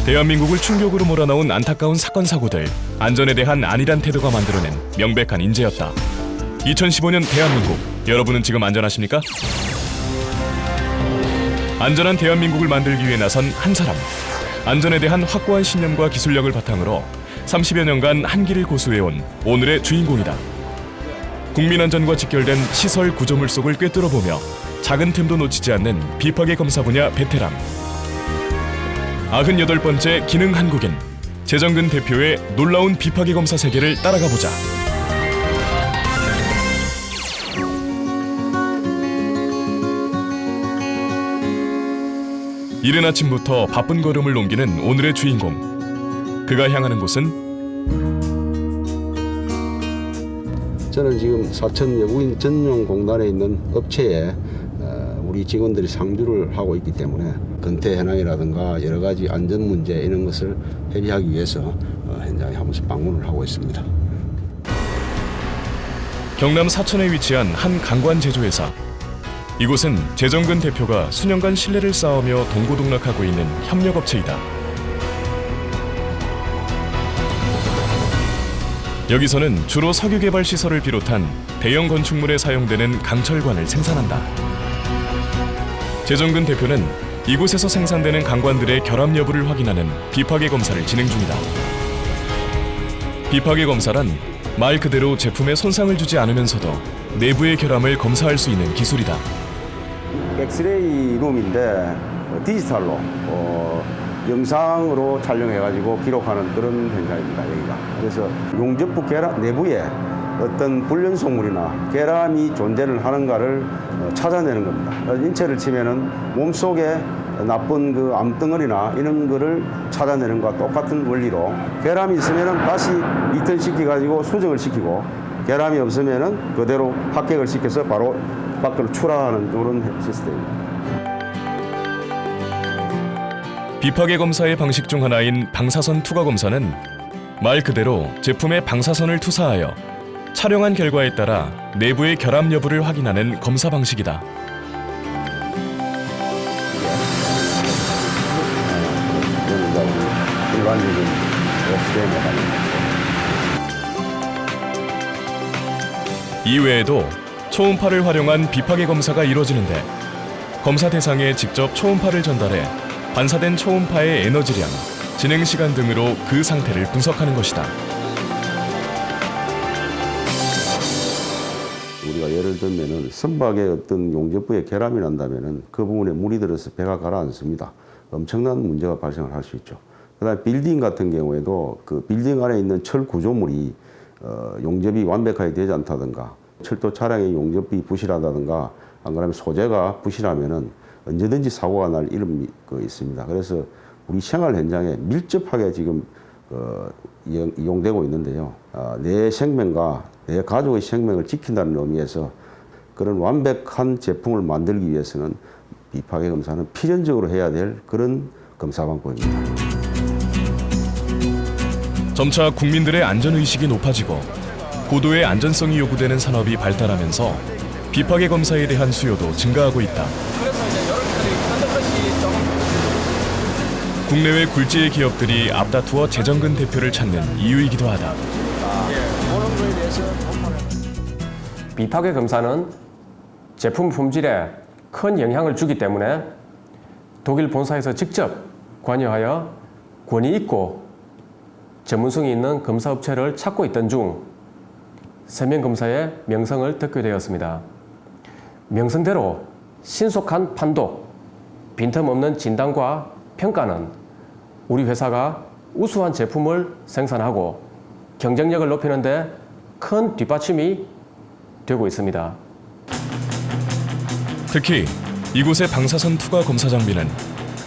대한민국을 충격으로 몰아넣은 안타까운 사건 사고들, 안전에 대한 안일한 태도가 만들어낸 명백한 인재였다. 2015년 대한민국, 여러분은 지금 안전하십니까? 안전한 대한민국을 만들기 위해 나선 한 사람. 안전에 대한 확고한 신념과 기술력을 바탕으로 30여 년간 한 길을 고수해온 오늘의 주인공이다. 국민안전과 직결된 시설 구조물 속을 꿰뚫어보며 작은 틈도 놓치지 않는 비파괴 검사 분야 베테랑. 98번째 기능 한국인, 재정근 대표의 놀라운 비파괴 검사 세계를 따라가 보자. 이른 아침부터 바쁜 걸음을 옮기는 오늘의 주인공. 그가 향하는 곳은 저는 지금 사천 외국인 전용 공단에 있는 업체에 우리 직원들이 상주를 하고 있기 때문에 근태 현황이라든가 여러 가지 안전 문제 이런 것을 해결하기 위해서 현장에 한 번씩 방문을 하고 있습니다. 경남 사천에 위치한 한 강관 제조회사. 이곳은 재정근 대표가 수년간 신뢰를 쌓으며 동고동락하고 있는 협력업체이다. 여기서는 주로 석유 개발 시설을 비롯한 대형 건축물에 사용되는 강철관을 생산한다. 재정근 대표는 이곳에서 생산되는 강관들의 결함 여부를 확인하는 비파괴 검사를 진행 중이다. 비파괴 검사란 말 그대로 제품에 손상을 주지 않으면서도 내부의 결함을 검사할 수 있는 기술이다. 엑스레이 룸인데 디지털로 영상으로 촬영해가지고 기록하는 그런 현장입니다, 여기가. 그래서 용접부 계란 내부에 어떤 불연소물이나 결함이 존재를 하는가를 찾아내는 겁니다. 인체를 치면은 몸속에 나쁜 그 암덩어리나 이런 거를 찾아내는 것과 똑같은 원리로 결함이 있으면은 다시 리턴 시켜가지고 수정을 시키고 결함이 없으면은 그대로 합격을 시켜서 바로 밖으로 출하하는 그런 시스템입니다. 비파괴 검사의 방식 중 하나인 방사선 투과 검사는 말 그대로 제품에 방사선을 투사하여 촬영한 결과에 따라 내부의 결함 여부를 확인하는 검사 방식이다. 일반적인 이외에도 초음파를 활용한 비파괴 검사가 이루어지는데 검사 대상에 직접 초음파를 전달해 반사된 초음파의 에너지량, 진행 시간 등으로 그 상태를 분석하는 것이다. 우리가 예를 들면은 선박에 어떤 용접부에 결함이 난다면은 그 부분에 물이 들어서 배가 가라앉습니다. 엄청난 문제가 발생을 할 수 있죠. 그다음에 빌딩 같은 경우에도 그 빌딩 안에 있는 철 구조물이 용접이 완벽하게 되지 않다든가 철도 차량의 용접이 부실하다든가 안 그러면 소재가 부실하면은 언제든지 사고가 날 이름이 있습니다. 그래서 우리 생활 현장에 밀접하게 지금 이용되고 있는데요. 내 생명과 내 가족의 생명을 지킨다는 의미에서 그런 완벽한 제품을 만들기 위해서는 비파괴 검사는 필연적으로 해야 될 그런 검사 방법입니다. 점차 국민들의 안전의식이 높아지고 고도의 안전성이 요구되는 산업이 발달하면서 비파괴 검사에 대한 수요도 증가하고 있다. 국내외 굴지의 기업들이 앞다투어 재정근 대표를 찾는 이유이기도 하다. 비파괴 검사는 제품 품질에 큰 영향을 주기 때문에 독일 본사에서 직접 관여하여 권위 있고 전문성이 있는 검사업체를 찾고 있던 중 세면검사의 명성을 듣게 되었습니다. 명성대로 신속한 판독, 빈틈없는 진단과 평가는 우리 회사가 우수한 제품을 생산하고 경쟁력을 높이는 데 큰 뒷받침이 되고 있습니다. 특히 이곳의 방사선 투과 검사 장비는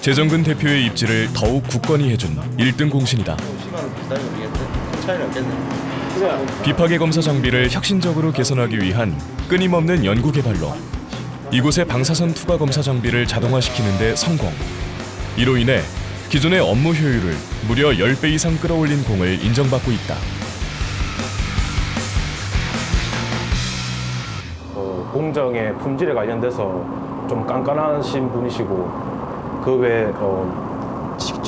재정근 대표의 입지를 더욱 굳건히 해준 1등 공신이다. 비파괴 검사 장비를 혁신적으로 개선하기 위한 끊임없는 연구 개발로 이곳의 방사선 투과 검사 장비를 자동화시키는 데 성공. 이로 인해 기존의 업무 효율을 무려 10배 이상 끌어올린 공을 인정받고 있다. 공정의 품질에 관련돼서 좀 깐깐하신 분이시고 그 외에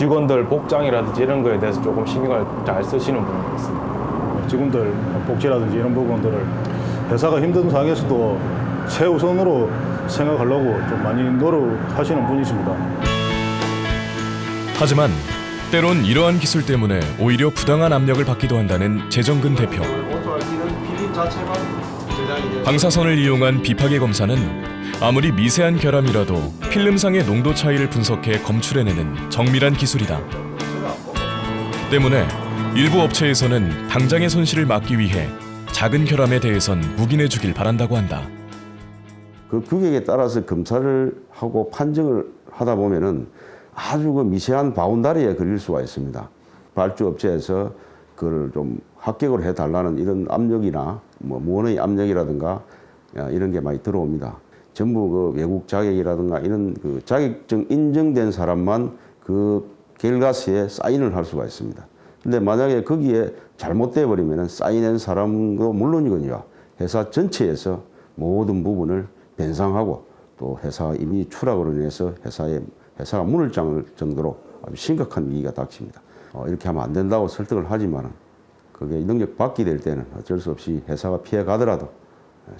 직원들 복장이라든지 이런 거에 대해서 조금 신경을 잘 쓰시는 분인 것 같습니다. 직원들 복지라든지 이런 부분들을 회사가 힘든 상황에서도 최우선으로 생각하려고 좀 많이 노력하시는 분이십니다. 하지만 때론 이러한 기술 때문에 오히려 부당한 압력을 받기도 한다는 재정근 대표. 방사선을 이용한 비파괴 검사는 아무리 미세한 결함이라도 필름상의 농도 차이를 분석해 검출해내는 정밀한 기술이다. 때문에 일부 업체에서는 당장의 손실을 막기 위해 작은 결함에 대해선 묵인해 주길 바란다고 한다. 그 규격에 따라서 검사를 하고 판정을 하다 보면은 아주 그 미세한 바운다리에 걸릴 수가 있습니다. 발주업체에서 그걸 좀 합격을 해달라는 이런 압력이나 뭐 무언의 압력이라든가 이런 게 많이 들어옵니다. 전부 그 외국 자격이라든가 이런 그 자격증 인정된 사람만 그 결과서에 사인을 할 수가 있습니다. 근데 만약에 거기에 잘못돼 버리면 사인한 사람도 물론이거든요. 회사 전체에서 모든 부분을 변상하고 또 회사 이미 추락으로 인해서 회사가 문을 짱을 정도로 아주 심각한 위기가 닥칩니다. 이렇게 하면 안 된다고 설득을 하지만 그게 능력 받게 될 때는 어쩔 수 없이 회사가 피해 가더라도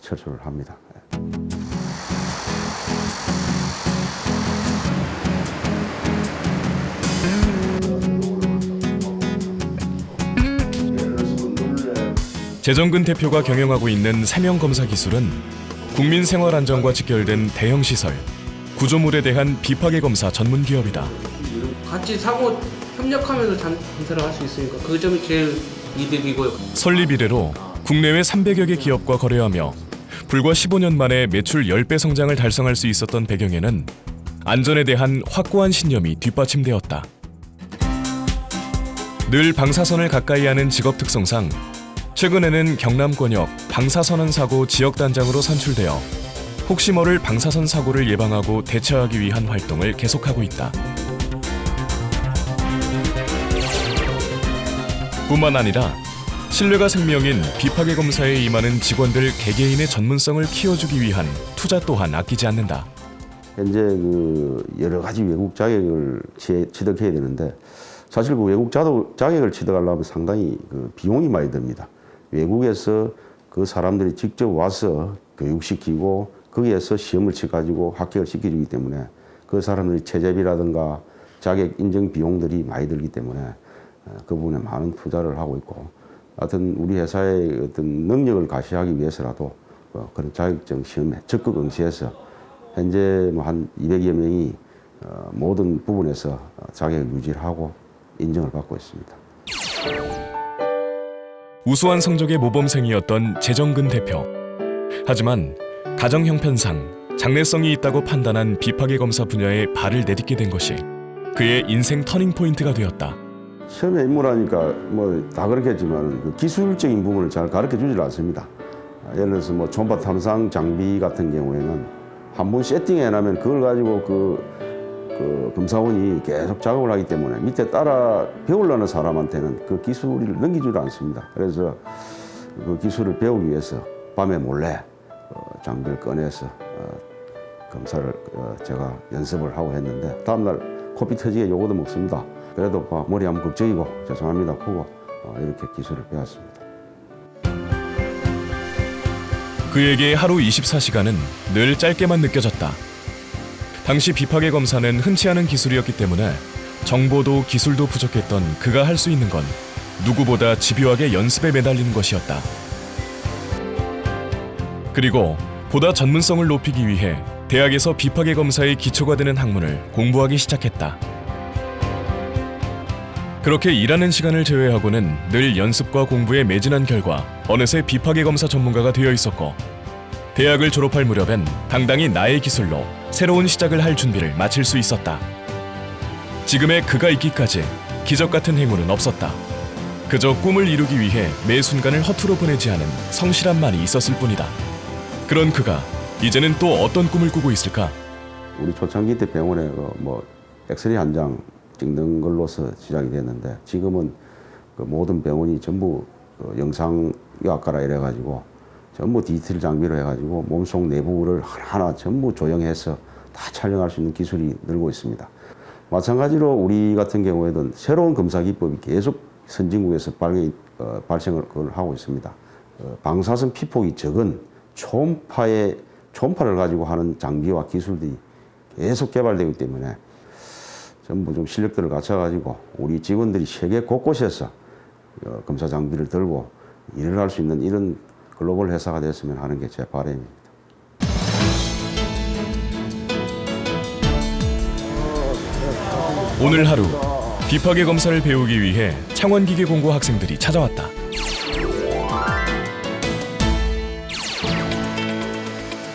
철수를 합니다. 재정근 대표가 경영하고 있는 세명 검사 기술은 국민 생활 안전과 직결된 대형 시설, 구조물에 대한 비파괴 검사 전문 기업이다. 같이 사고 협력하면서 검사를 할 수 있으니까 그 점이 제일 이득이고요. 설립 이래로 국내외 300여 개 기업과 거래하며 불과 15년 만에 매출 10배 성장을 달성할 수 있었던 배경에는 안전에 대한 확고한 신념이 뒷받침되었다. 늘 방사선을 가까이 하는 직업 특성상 최근에는 경남권역 방사선언 사고 지역단장으로 선출되어 혹시 모를 방사선 사고를 예방하고 대처하기 위한 활동을 계속하고 있다. 뿐만 아니라 신뢰가 생명인 비파괴 검사에 임하는 직원들 개개인의 전문성을 키워주기 위한 투자 또한 아끼지 않는다. 현재 그 여러 가지 외국 자격을 취득해야 되는데 사실 그 외국 자격을 취득하려면 상당히 그 비용이 많이 듭니다. 외국에서 그 사람들이 직접 와서 교육시키고 거기에서 시험을 쳐가지고 합격을 시켜주기 때문에 그 사람들이 체재비라든가 자격 인정 비용들이 많이 들기 때문에 그 부분에 많은 투자를 하고 있고 하여튼 우리 회사의 어떤 능력을 가시하기 위해서라도 그런 자격증 시험에 적극 응시해서 현재 뭐 한 200여 명이 모든 부분에서 자격을 유지하고 인정을 받고 있습니다. 우수한 성적의 모범생이었던 재정근 대표. 하지만 가정 형편상 장래성이 있다고 판단한 비파괴 검사 분야에 발을 내딛게 된 것이 그의 인생 터닝 포인트가 되었다. 처음에 입문하니까 뭐 다 그렇겠지만 그 기술적인 부분을 잘 가르쳐 주질 않습니다. 예를 들어서 뭐 초음파 탐상 장비 같은 경우에는 한 번 세팅해 놔면 그걸 가지고 그 검사원이 계속 작업을 하기 때문에 밑에 따라 배우려는 사람한테는 그 기술을 넘기지를 않습니다. 그래서 그 기술을 배우기 위해서 밤에 몰래 장비를 꺼내서 검사를 제가 연습을 하고 했는데 다음날 코피 터지게 요거도 먹습니다. 그래도 머리 한번 걱정이고 죄송합니다 하고 이렇게 기술을 배웠습니다. 그에게 하루 24시간은 늘 짧게만 느껴졌다. 당시 비파괴 검사는 흔치 않은 기술이었기 때문에 정보도 기술도 부족했던 그가 할 수 있는 건 누구보다 집요하게 연습에 매달리는 것이었다. 그리고 보다 전문성을 높이기 위해 대학에서 비파괴 검사의 기초가 되는 학문을 공부하기 시작했다. 그렇게 일하는 시간을 제외하고는 늘 연습과 공부에 매진한 결과 어느새 비파괴 검사 전문가가 되어 있었고 대학을 졸업할 무렵엔 당당히 나의 기술로 새로운 시작을 할 준비를 마칠 수 있었다. 지금의 그가 있기까지 기적 같은 행운은 없었다. 그저 꿈을 이루기 위해 매 순간을 허투루 보내지 않은 성실함만이 있었을 뿐이다. 그런 그가 이제는 또 어떤 꿈을 꾸고 있을까? 우리 초창기 때 병원에 뭐 엑스레이 한 장 찍는 걸로서 시작이 됐는데 지금은 그 모든 병원이 전부 영상의학과라 이래가지고 전부 디지털 장비로 해가지고 몸속 내부를 하나하나 전부 조형해서 다 촬영할 수 있는 기술이 늘고 있습니다. 마찬가지로 우리 같은 경우에도 새로운 검사 기법이 계속 선진국에서 발생을 하고 있습니다. 방사선 피폭이 적은 초음파를 가지고 하는 장비와 기술들이 계속 개발되기 때문에 전부 좀 실력들을 갖춰가지고 우리 직원들이 세계 곳곳에서 검사 장비를 들고 일을 할 수 있는 이런 글로벌 회사가 됐으면 하는 게 제 바람입니다. 오늘 하루 비파계 검사를 배우기 위해 창원기계공고 학생들이 찾아왔다.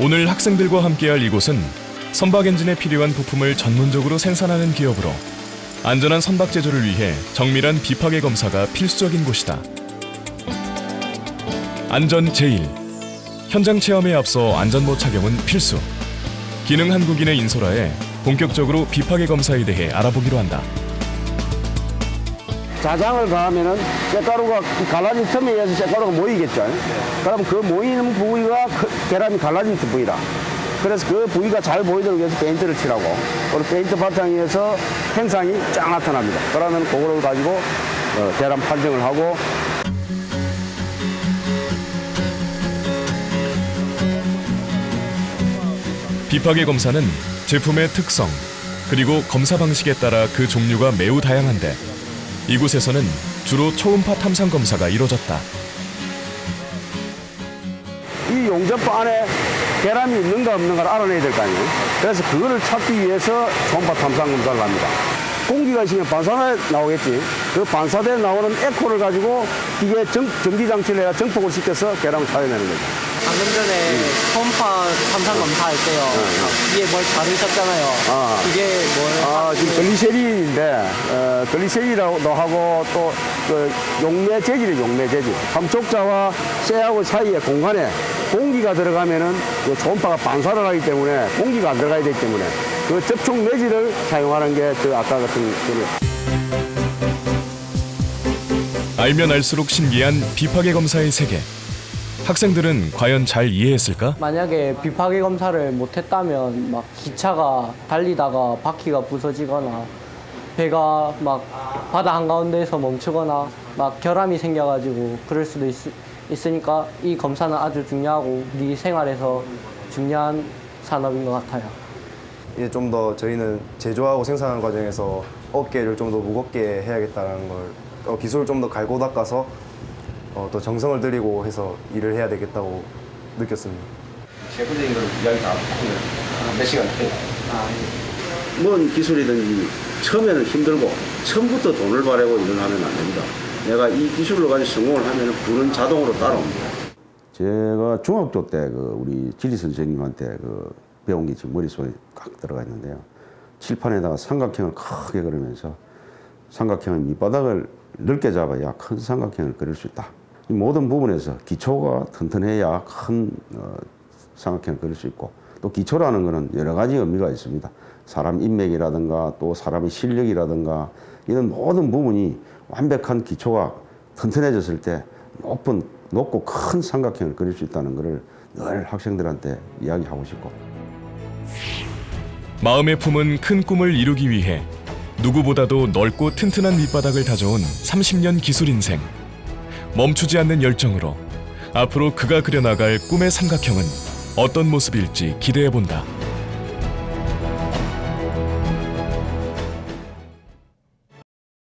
오늘 학생들과 함께할 이곳은 선박 엔진에 필요한 부품을 전문적으로 생산하는 기업으로 안전한 선박 제조를 위해 정밀한 비파계 검사가 필수적인 곳이다. 안전 제1. 현장 체험에 앞서 안전모 착용은 필수. 기능 한국인의 인솔하에 본격적으로 비파계 검사에 대해 알아보기로 한다. 자장을 가하면은 쇳가루가 갈라진 틈에 의해서 쇳가루가 모이겠죠. 그럼 그 모이는 부위가 계란이 갈라진 부위다. 그래서 그 부위가 잘 보이도록 해서 페인트를 칠하고, 그리고 페인트 바탕에 의해서 행상이 쫙 나타납니다. 그러면 그거를 가지고 계란 판정을 하고. 비파계 검사는 제품의 특성, 그리고 검사 방식에 따라 그 종류가 매우 다양한데 이곳에서는 주로 초음파 탐상 검사가 이루어졌다. 이 용접부 안에 계란이 있는가 없는가를 알아내야 될 거 아니에요. 그래서 그거를 찾기 위해서 초음파 탐상 검사를 합니다. 공기가 있으면 반사대 나오겠지. 그 반사대에 나오는 에코를 가지고 기계 전기장치를 해야 정폭을 시켜서 계란을 찾아내는 거죠. 방금 전에 초음파 탐상 검사할 때요. 이게 뭘 자르셨잖아요. 이게 뭘? 지금 글리세린인데, 글리세린이라고도 하고 또 그 용매 재질이에요, 용매 재질. 감촉자와 쇠하고 사이에 공간에 공기가 들어가면은 그 초음파가 반사를 하기 때문에 공기가 안 들어가야 되기 때문에 그 접촉 매질을 사용하는 게 그 아까 같은 거예요. 알면 알수록 신기한 비파계 검사의 세계. 학생들은 과연 잘 이해했을까? 만약에 비파계 검사를 못했다면 막 기차가 달리다가 바퀴가 부서지거나 배가 막 바다 한가운데에서 멈추거나 막 결함이 생겨가지고 그럴 수도 있으니까 이 검사는 아주 중요하고 우리 생활에서 중요한 산업인 것 같아요. 이제 좀 더 저희는 제조하고 생산하는 과정에서 어깨를 좀 더 무겁게 해야겠다는 걸 기술을 좀 더 갈고 닦아서 또 정성을 들이고 해서 일을 해야 되겠다고 느꼈습니다. 세부적인 걸 이야기 다 하면 몇 시간 돼요. 뭔 기술이든지 처음에는 힘들고 처음부터 돈을 바라고 일을 하면 안 됩니다. 내가 이 기술로 가지고 성공을 하면 부는 자동으로 따라옵니다. 제가 중학교 때 우리 지리 선생님한테 배운 게 지금 머릿속에 꽉 들어가 있는데요. 칠판에다가 삼각형을 크게 그리면서 삼각형의 밑바닥을 넓게 잡아야 큰 삼각형을 그릴 수 있다. 이 모든 부분에서 기초가 튼튼해야 큰 삼각형을 그릴 수 있고, 또 기초라는 것은 여러 가지 의미가 있습니다. 사람 인맥이라든가 또 사람의 실력이라든가 이런 모든 부분이 완벽한 기초가 튼튼해졌을 때 높고 큰 삼각형을 그릴 수 있다는 것을 늘 학생들한테 이야기하고 싶고. 마음에 품은 큰 꿈을 이루기 위해 누구보다도 넓고 튼튼한 밑바닥을 다져온 30년 기술 인생. 멈추지 않는 열정으로 앞으로 그가 그려나갈 꿈의 삼각형은 어떤 모습일지 기대해본다.